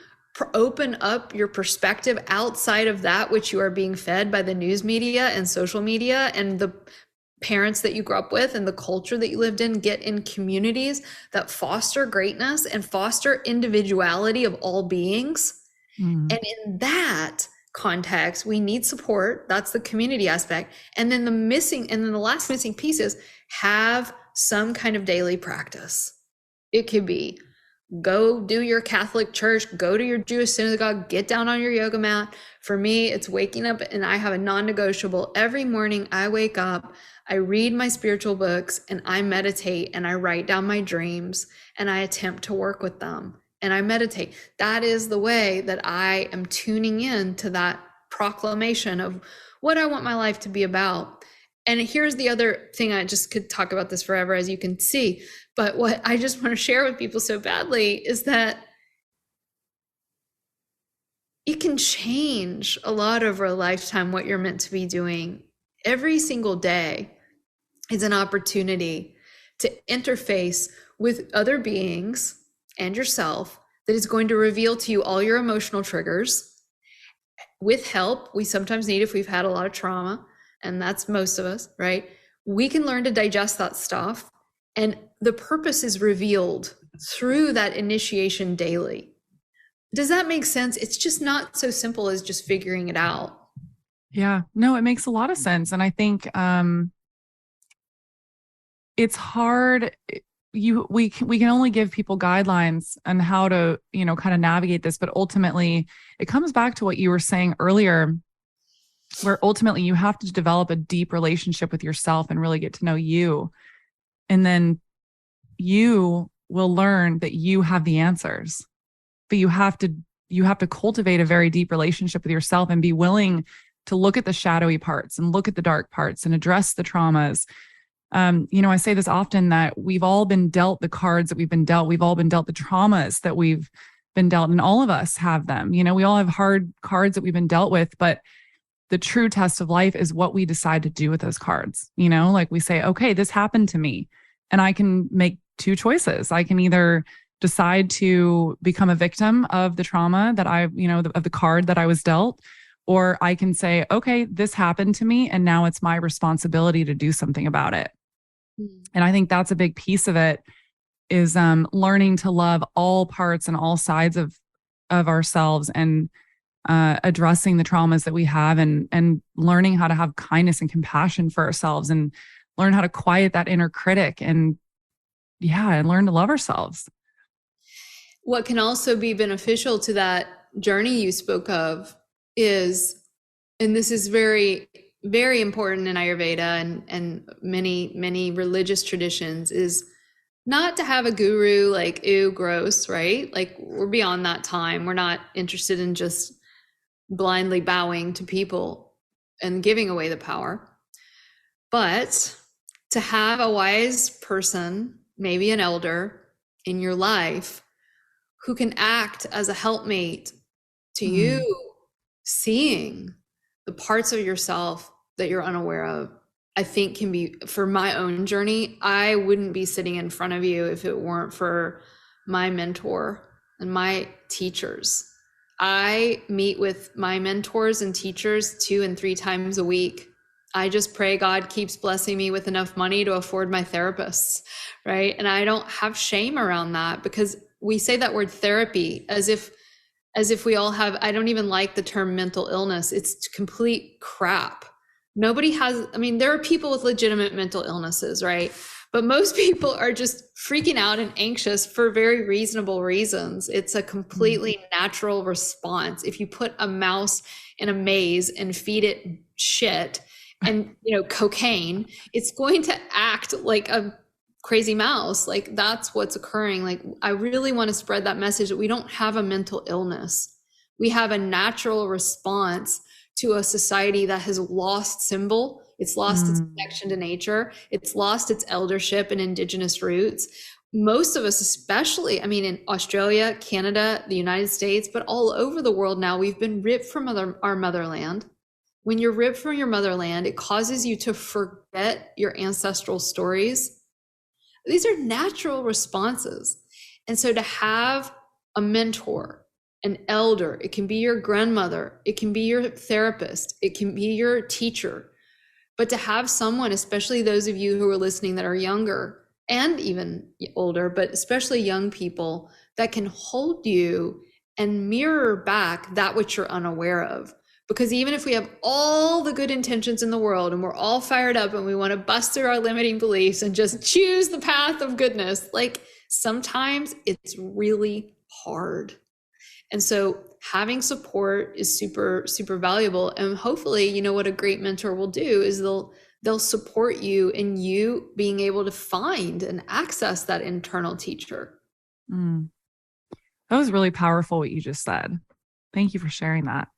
open up your perspective outside of that which you are being fed by the news media and social media and the parents that you grew up with and the culture that you lived in. Get in communities that foster greatness and foster individuality of all beings. And in that context, we need support. That's the community aspect. And then the last missing piece is have some kind of daily practice. It could be go do your Catholic church, go to your Jewish synagogue, get down on your yoga mat. For me, it's waking up, and I have a non-negotiable. Every morning I wake up, I read my spiritual books, and I meditate, and I write down my dreams, and I attempt to work with them, and I meditate. That is the way that I am tuning in to that proclamation of what I want my life to be about. And here's the other thing, I just could talk about this forever, as you can see, but what I just want to share with people so badly is that it can change a lot over a lifetime what you're meant to be doing. Every single day is an opportunity to interface with other beings and yourself that is going to reveal to you all your emotional triggers. With help, we sometimes need if we've had a lot of trauma, and that's most of us, right? We can learn to digest that stuff, and the purpose is revealed through that initiation daily. Does that make sense? It's just not so simple as just figuring it out. Yeah, no, it makes a lot of sense. And I think it's hard. We can only give people guidelines on how to, kind of navigate this, but ultimately it comes back to what you were saying earlier, where ultimately you have to develop a deep relationship with yourself and really get to know you. And then you will learn that you have the answers, but you have to cultivate a very deep relationship with yourself and be willing to look at the shadowy parts and look at the dark parts and address the traumas. I say this often, that we've all been dealt the cards that we've been dealt. We've all been dealt the traumas that we've been dealt, and all of us have them. We all have hard cards that we've been dealt with, but the true test of life is what we decide to do with those cards. Like we say, okay, this happened to me, and I can make two choices. I can either decide to become a victim of the trauma that of the card that I was dealt, or I can say, okay, this happened to me, and now it's my responsibility to do something about it. And I think that's a big piece of it, is learning to love all parts and all sides of ourselves, and addressing the traumas that we have, and learning how to have kindness and compassion for ourselves, and learn how to quiet that inner critic, and learn to love ourselves. What can also be beneficial to that journey you spoke of is, and this is very, very important in Ayurveda and many religious traditions, is not to have a guru like, ew, gross, right? Like, we're beyond that time. We're not interested in just blindly bowing to people and giving away the power. But to have a wise person, maybe an elder in your life, who can act as a helpmate to you, seeing the parts of yourself that you're unaware of, I think can be, for my own journey, I wouldn't be sitting in front of you if it weren't for my mentor and my teachers. I meet with my mentors and teachers 2 and 3 times a week. I just pray God keeps blessing me with enough money to afford my therapists, right? And I don't have shame around that, because we say that word therapy as if we all have, I don't even like the term mental illness. It's complete crap. Nobody has, there are people with legitimate mental illnesses, right? But most people are just freaking out and anxious for very reasonable reasons. It's a completely natural response. If you put a mouse in a maze and feed it shit and, cocaine, it's going to act like a crazy mouse. Like, that's what's occurring. Like, I really want to spread that message that we don't have a mental illness. We have a natural response to a society that has lost symbol. It's lost its connection to nature. It's lost its eldership and indigenous roots. Most of us, especially, in Australia, Canada, the United States, but all over the world now, we've been ripped from our motherland. When you're ripped from your motherland, it causes you to forget your ancestral stories. These are natural responses. And so to have a mentor, an elder, it can be your grandmother, it can be your therapist, it can be your teacher, but to have someone, especially those of you who are listening that are younger and even older, but especially young people, that can hold you and mirror back that which you're unaware of. Because even if we have all the good intentions in the world and we're all fired up and we want to bust through our limiting beliefs and just choose the path of goodness, like sometimes it's really hard. And so having support is super, super valuable. And hopefully, you know, what a great mentor will do is they'll support you in you being able to find and access that internal teacher. Mm. That was really powerful what you just said. Thank you for sharing that.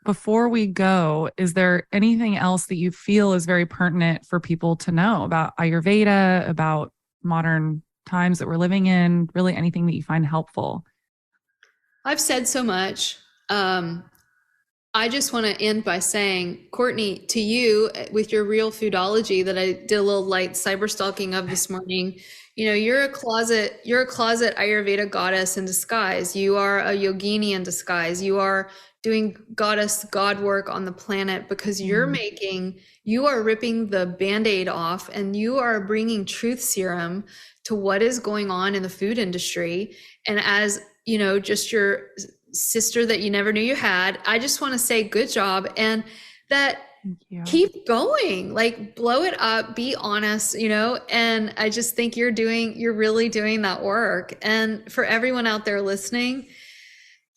Before we go, is there anything else that you feel is very pertinent for people to know about Ayurveda, about modern times that we're living in, really anything that you find helpful? I've said so much. I just want to end by saying, Courtney, to you with your Realfoodology that I did a little light cyber stalking of this morning, you know, you're a closet Ayurveda goddess in disguise. You are a yogini in disguise. You are doing goddess God work on the planet because you are ripping the Band-Aid off and you are bringing truth serum to what is going on in the food industry. And as, you know, just your sister that you never knew you had, I just want to say good job, and that keep going, like blow it up, be honest, you know. And I just think you're really doing that work. And for everyone out there listening,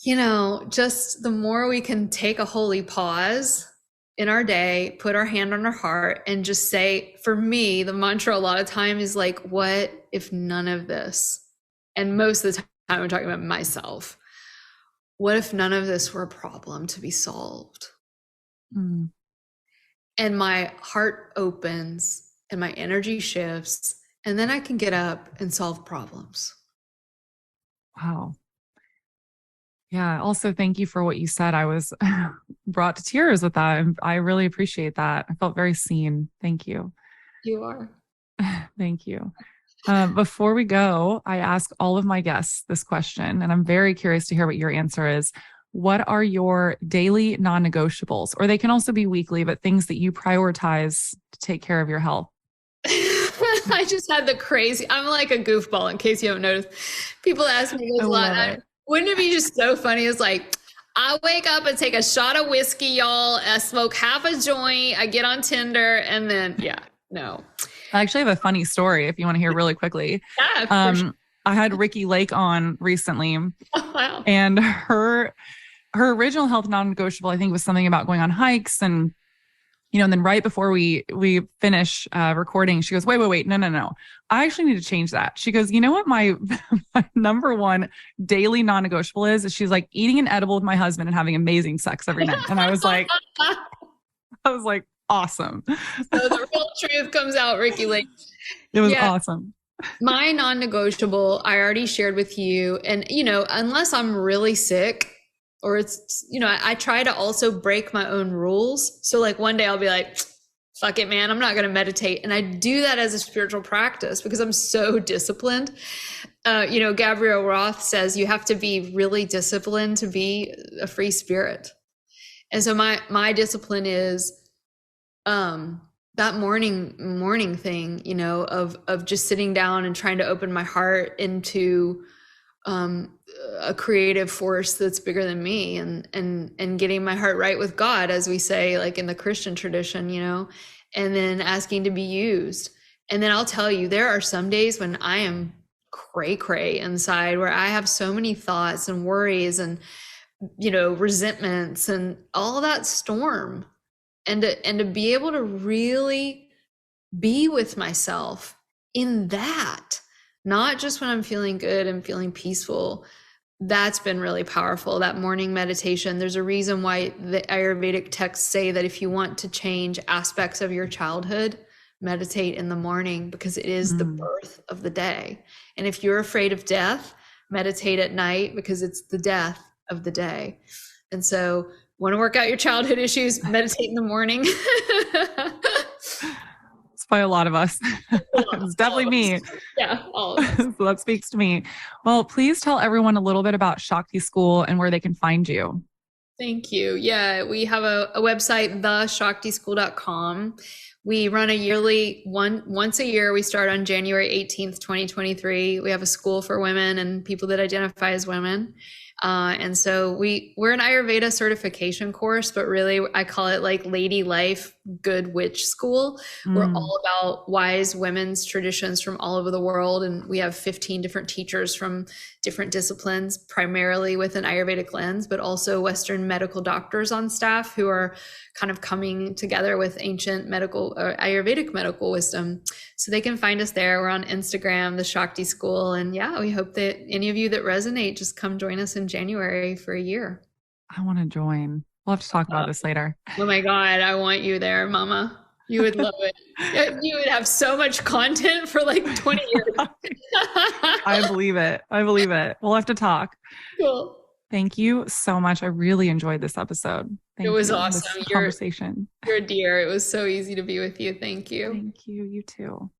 you know, just the more we can take a holy pause in our day, put our hand on our heart and just say, for me, the mantra a lot of time is like, what if none of this? And most of the time I'm talking about myself. What if none of this were a problem to be solved? Mm. And my heart opens and my energy shifts, and then I can get up and solve problems. Wow. Yeah. Also, thank you for what you said. I was brought to tears with that. I really appreciate that. I felt very seen. Thank you. You are. Thank you. Before we go, I ask all of my guests this question, and I'm very curious to hear what your answer is. What are your daily non-negotiables? Or they can also be weekly, but things that you prioritize to take care of your health. I just had I'm like a goofball in case you haven't noticed. People ask me this a lot. Wouldn't it be just so funny? It's like, I wake up and take a shot of whiskey, y'all. I smoke half a joint. I get on Tinder and then, no. I actually have a funny story if you want to hear really quickly. Yeah, sure. I had Ricky Lake on recently. Oh, wow. And her original health non-negotiable, I think, was something about going on hikes. And, you know, and then right before we finish recording, she goes, wait, no. I actually need to change that. She goes, you know what my number one daily non-negotiable is? She's like, eating an edible with my husband and having amazing sex every night. And I was like, awesome. So the real truth comes out, Ricky Lake. It was awesome. My non-negotiable, I already shared with you. And, you know, unless I'm really sick or it's, you know, I try to also break my own rules. So like one day I'll be like, fuck it, man, I'm not going to meditate. And I do that as a spiritual practice because I'm so disciplined. You know, Gabrielle Roth says you have to be really disciplined to be a free spirit. And so my discipline is, that morning thing, you know, of just sitting down and trying to open my heart into a creative force that's bigger than me, and getting my heart right with God, as we say, like in the Christian tradition, you know, and then asking to be used. And then I'll tell you, there are some days when I am cray inside, where I have so many thoughts and worries and, you know, resentments and all that storm. And to be able to really be with myself in that, not just when I'm feeling good and feeling peaceful. That's been really powerful, that morning meditation. There's a reason why the Ayurvedic texts say that if you want to change aspects of your childhood, meditate in the morning, because it is the birth of the day. And if you're afraid of death, meditate at night, because it's the death of the day. And so, want to work out your childhood issues, meditate in the morning. It's by a lot of us. It's definitely me. Yeah, all of us. So that speaks to me. Well, please tell everyone a little bit about Shakti School and where they can find you. Thank you. Yeah, we have a website, theshaktischool.com. We run a yearly once a year. We start on January 18th, 2023. We have a school for women and people that identify as women. And so we're an Ayurveda certification course, but really I call it like Lady Life Good Witch School. We're all about wise women's traditions from all over the world. And we have 15 different teachers from different disciplines, primarily with an Ayurvedic lens, but also Western medical doctors on staff who are kind of coming together with ancient medical or Ayurvedic medical wisdom. So they can find us there. We're on Instagram, the Shakti School. And yeah, we hope that any of you that resonate, just come join us in January for a year. I want to join. We'll have to talk about this later. Oh my God, I want you there, Mama. You would love it. You would have so much content for like 20 years. I believe it. I believe it. We'll have to talk. Cool. Thank you so much. I really enjoyed this episode. It was awesome. Conversation. You're a dear. It was so easy to be with you. Thank you. Thank you. You too.